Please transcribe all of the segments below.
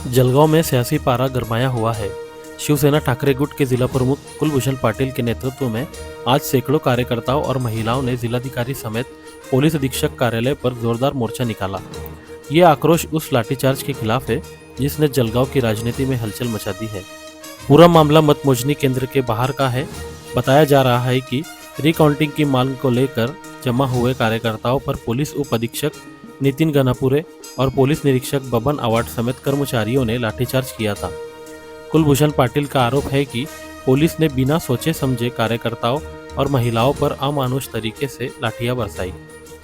जलगांव में सियासी पारा गरमाया हुआ है। शिवसेना ठाकरे गुट के जिला प्रमुख कुलभूषण पाटिल के नेतृत्व में आज सैकड़ों कार्यकर्ताओं और महिलाओं ने जिलाधिकारी समेत पुलिस अधीक्षक कार्यालय पर जोरदार मोर्चा निकाला। ये आक्रोश उस लाठीचार्ज के खिलाफ है जिसने जलगांव की राजनीति में हलचल मचा दी है। पूरा मामला मतमोजनी केंद्र के बाहर का है। बताया जा रहा है कि रिकाउंटिंग की मांग को लेकर जमा हुए कार्यकर्ताओं पर पुलिस उप अधीक्षक नितिन गनापुरे और पुलिस निरीक्षक बबन अवार्ड समेत कर्मचारियों ने लाठीचार्ज किया था। कुलभूषण पाटिल का आरोप है कि पुलिस ने बिना सोचे समझे कार्यकर्ताओं और महिलाओं पर अमानुष तरीके से लाठियां बरसाई।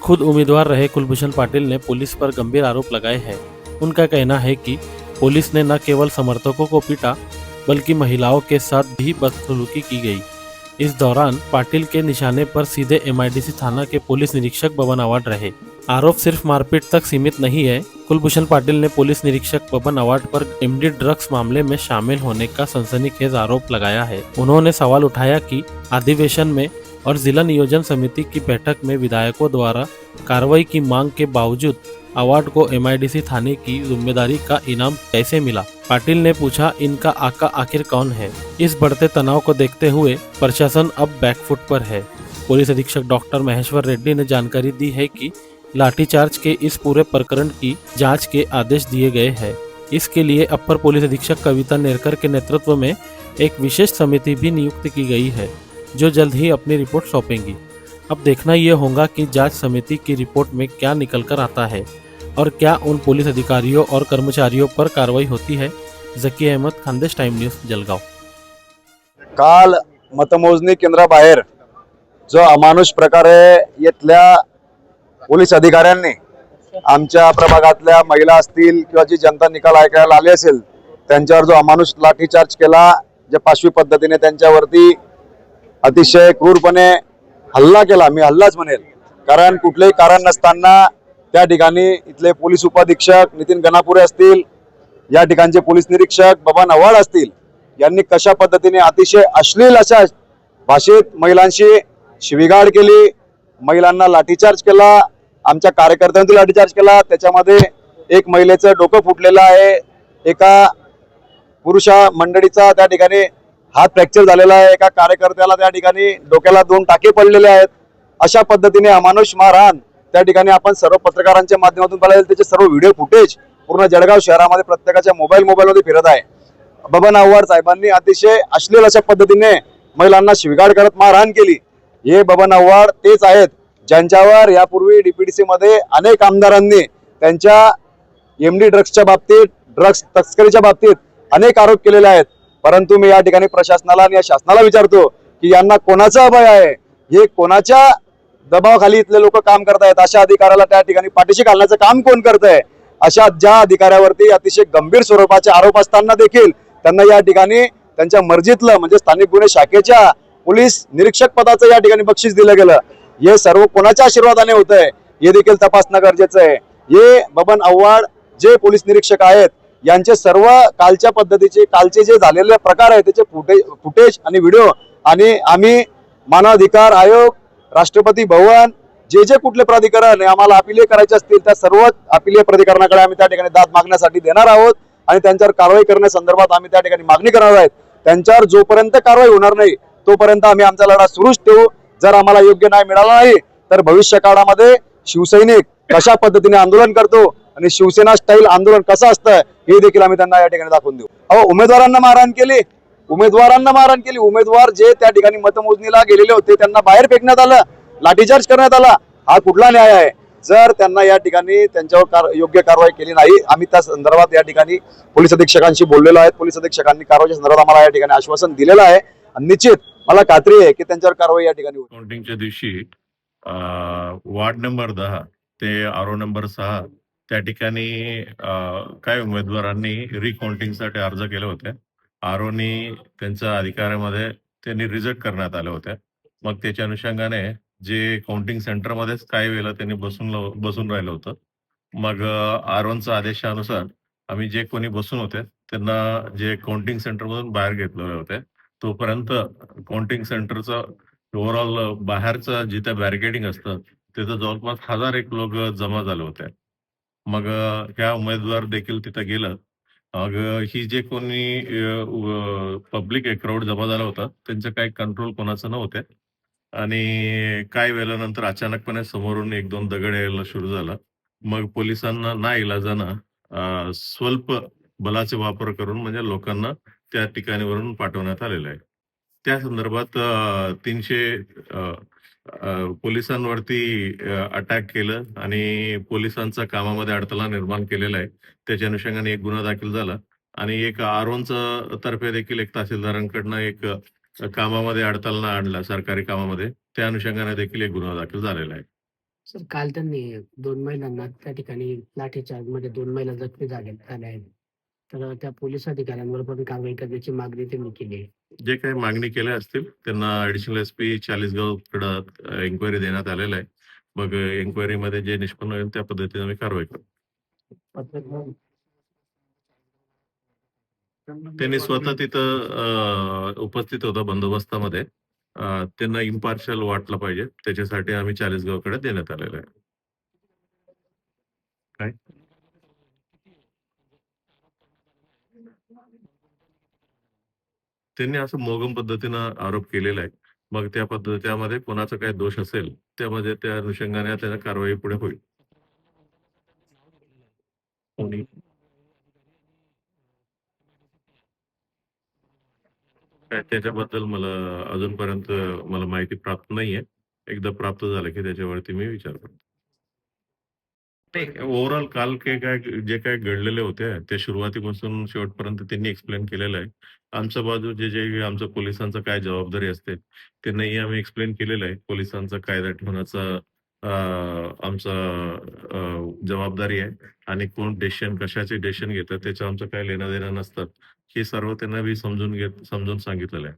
खुद उम्मीदवार रहे कुलभूषण पाटिल ने पुलिस पर गंभीर आरोप लगाए हैं। उनका कहना है कि पुलिस ने न केवल समर्थकों को पीटा बल्कि महिलाओं के साथ भी बदसलूकी की गई। इस दौरान पाटिल के निशाने पर सीधे एमआईडीसी थाना के पुलिस निरीक्षक बबन अवार्ड रहे। आरोप सिर्फ मारपीट तक सीमित नहीं है। कुलभूषण पाटिल ने पुलिस निरीक्षक बबन अवार्ड पर एमडी ड्रग्स मामले में शामिल होने का सनसनीखेज आरोप लगाया है। उन्होंने सवाल उठाया कि अधिवेशन में और जिला नियोजन समिति की बैठक में विधायकों द्वारा कार्रवाई की मांग के बावजूद अवार्ड को एमआईडीसी थाने की जिम्मेदारी का इनाम कैसे मिला। पाटिल ने पूछा, इनका आका आखिर कौन है। इस बढ़ते तनाव को देखते हुए प्रशासन अब बैकफुट पर है। पुलिस अधीक्षक डॉक्टर महेश्वर रेड्डी ने जानकारी दी है कि लाठीचार्ज के इस पूरे प्रकरण की जांच के आदेश दिए गए हैं। इसके लिए अपर पुलिस अधीक्षक कविता नेरकर के नेतृत्व में एक विशेष समिति भी नियुक्त की गई है जो जल्द ही अपनी रिपोर्ट सौंपेंगी। अब देखना यह होगा कि जांच समिति की रिपोर्ट में क्या निकल कर आता है और क्या उन पुलिस अधिकारियों और कर्मचारियों पर कार्रवाई होती है। Zaki Ahmed, Khandesh time news, Jalgaon. काल मतमोजणी केंद्राबाहेर जो अमानुष प्रकारे येथल्या पोलीस अधिकाऱ्यांनी आमच्या प्रभागातल्या महिला असतील किंवा जी जनता निकाल ऐकायला आली असेल त्यांच्यावर जो अमानुष लाठीचार्ज केला, जे पाशवी पद्धतीने त्यांच्यावरती अतिशय क्रूरपणे हल्ला केला, मी हल्लाच म्हणेल, कारण कुठलेही कारण नसताना त्या ठिकाणी इथले पोलीस उपाधीक्षक नितीन गणापुरे असतील, या ठिकाणचे पोलीस निरीक्षक बबन अवार्ड असतील, यांनी कशा पद्धतीने अतिशय अश्लील अशा भाषेत महिलांशी शिवीगाळ केली, महिलांना लाठीचार्ज केला, आमच्या कार्यकर्त्यांनी लाठीचार्ज केला। त्याच्यामध्ये एक महिलेचं डोकं फुटलेलं आहे, एका पुरुषा मंडळीचा त्या ठिकाणी हात फ्रॅक्चर झालेला आहे, एका कार्यकर्त्याला त्या ठिकाणी डोक्याला 2 टाके पडलेले आहेत। अशा पद्धतीने अमानुष मारहाण त्या ठिकाणी आपण सर्व पत्रकारांच्या माध्यमातून पाहिलं, त्याचे सर्व व्हिडिओ फुटेज पूर्ण जळगाव शहरामध्ये प्रत्येकाच्या मोबाईलमध्ये फिरत आहे। बबन अवार्ड साहेबांनी अतिशय अश्लील अशा पद्धतीने महिलांना शिवीगाळ करत मारहाण केली। हे बबन अवार्ड तेच आहेत ज्यांच्यावर यापूर्वी डीपीडीसी मध्ये अनेक आमदारांनी त्यांच्या एमडी ड्रग्सच्या बाबतीत, ड्रग्स तस्करीच्या बाबतीत अनेक आरोप केलेले आहेत। परंतु मी या ठिकाणी प्रशासनाला आणि या शासनाला विचारतो की यांना कोणाचा अभय आहे, हे कोणाच्या दबावाखाली इथले लोक काम करतायत, अशा अधिकाऱ्याला त्या ठिकाणी पाठीशी घालण्याचं काम कोण करतंय। अशा ज्या अधिकाऱ्यावरती अतिशय गंभीर स्वरूपाचे आरोप असताना देखील त्यांना या ठिकाणी त्यांच्या मर्जीतलं म्हणजे स्थानिक गुन्हे शाखेच्या पोलीस निरीक्षक पदाचं या ठिकाणी बक्षीस दिलं गेलं। हे सर्व कोणाच्या आशीर्वादाने होतंय हे देखील तपासणं गरजेचं आहे। हे बबन अवार्ड जे पोलीस निरीक्षक आहेत यांचे सर्व कालच्या पद्धतीचे कालचे जे झालेले प्रकार आहेत त्याचे फुटेज आणि व्हिडिओ आणि आम्ही मानवाधिकार आयोग, राष्ट्रपती भवन, जे कुठले प्राधिकरण आम्हाला अपिले करायचे असतील त्या सर्व अपिलीय प्राधिकरणाकडे आम्ही त्या ठिकाणी दाद मागण्यासाठी देणार आहोत आणि त्यांच्यावर कारवाई करण्यासंदर्भात आम्ही त्या ठिकाणी मागणी करणार आहोत। त्यांच्यावर जोपर्यंत कारवाई होणार नाही तोपर्यंत आम्ही आमचा लढा सुरूच ठेवू। जर आम्हाला योग्य न्याय मिळाला नाही तर भविष्य काळामध्ये शिवसैनिक कशा पद्धतीने आंदोलन करतो आणि शिवसेना स्टाईल आंदोलन कसं असतं हे देखील आम्ही त्यांना या ठिकाणी दाखवून देऊ। उमेदवारांना मारहाण केली, उमेदवार जे त्या ठिकाणी मतमोजणीला गेलेले होते त्यांना बाहेर फेकण्यात आलं, लाठीचार्ज करण्यात आला। हा कुठला न्याय आहे। जर त्यांना या ठिकाणी त्यांच्यावर योग्य कारवाई केली नाही, आम्ही त्या संदर्भात या ठिकाणी पोलीस अधीक्षकांशी बोललेलो आहे। पोलीस अधीक्षकांनी कारवाईच्या संदर्भात आम्हाला या ठिकाणी आश्वासन दिलेलं आहे आणि निश्चित मला खात्री आहे की त्यांच्यावर कारवाई या ठिकाणी होईल। काउंटिंगच्या दिवशी वार्ड नंबर 10 ते आरो नंबर 6 त्या ठिकाणी काही उमेदवारांनी रिकाउंटिंगसाठी अर्ज केले होते। आरोनी त्यांच्या अधिकाऱ्यामध्ये त्यांनी रिजेक्ट करण्यात आले होते। मग त्याच्या अनुषंगाने जे काउंटिंग सेंटरमध्येच काही वेळेला त्यांनी बसून राहिलं होतं। मग आरोनच्या आदेशानुसार आम्ही जे कोणी बसून होते त्यांना जे काउंटिंग सेंटरमधून बाहेर घेतलेले होते। तोपर्यंत काउंटिंग सेंटरचं ओव्हरऑल बाहेरचं जिथे बॅरिकेडिंग असतं तिथं जवळपास 1000 एक लोक जमा झाले होते। मग ह्या उमेदवार देखील तिथं गेलं ही जे कोणी पब्लिक आहे, क्राऊड जमा झाला होता, त्यांचं काही कंट्रोल कोणाचं नव्हतं आणि काही वेळानंतर अचानकपणे समोरून 1-2 दगड यायला सुरू झाला. मग पोलिसांना नाईलाजानं स्वल्प बलाचा वापर करून म्हणजे लोकांना त्या ठिकाणीवरून पाठवण्यात आलेलं आहे. त्या संदर्भात 300 अ, अ, पोलिसांवरती अटॅक केलं आणि पोलिसांचा कामामध्ये अडथळा निर्माण केलेला आहे. त्याच्या अनुषंगाने एक गुन्हा दाखल झाला आणि एक आरोनचं तर्फे देखील एक तहसीलदारांकडनं एक कामामध्ये अडथळा आणला सरकारी कामामध्ये. त्या अनुषंगाने देखील एक गुन्हा दाखल झालेला आहे. सर, काल त्यांनी 2 महिलांना त्या ठिकाणी लाठीचार्जमध्ये 2 महिला जखमी झाल्या आहेत. तर त्या पोलीस अधिकाऱ्यांवर पण कारवाई करण्याची मागणी त्यांनी केली आहे. जे काही मागणी केल्या असतील त्यांना ॲडिशनल एस-पी चाळीसगावकडं इन्क्वायरी देण्यात आलेलं आहे. मग इन्क्वायरीमध्ये जे निष्पन्न होईल त्या पद्धतीने आम्ही कारवाई करू. पत्रकार त्यांनी स्वतः तिथं उपस्थित होता बंदोबस्तामध्ये. त्यांना इम्पार्शियल वाटलं पाहिजे त्याच्यासाठी आम्ही चाळीसगावकडे देण्यात आलेलं आहे. काय? त्यांनी असं मोगम पद्धतीनं आरोप केलेला आहे. मग त्यामध्ये कोणाचा काही दोष असेल, त्यामध्ये त्या अनुषंगाने त्याला कारवाई पुढे होईल. कोणी त्याच्याबद्दल मला अजूनपर्यंत मला माहिती प्राप्त नाहीये. एकदा प्राप्त झालं की त्याच्यावरती मी विचार करतो. नाही, ओव्हरऑल काल जे काही घडलेले होते, ते सुरुवातीपासून शेवटपर्यंत त्यांनी एक्सप्लेन केलेलं आहे. आमच्या बाजू जे आमच्या पोलिसांचं काय जबाबदारी असते, त्यांनाही आम्ही एक्सप्लेन केलेलं आहे. पोलिसांचा कायदा ठेवण्याचा आमचा जबाबदारी आहे आणि कोण कशाचे डिसिजन घेतात त्याचं आमचं काही लेणं-देणं नसतं. हे सर्व त्यांना मी समजून सांगितलेलं आहे.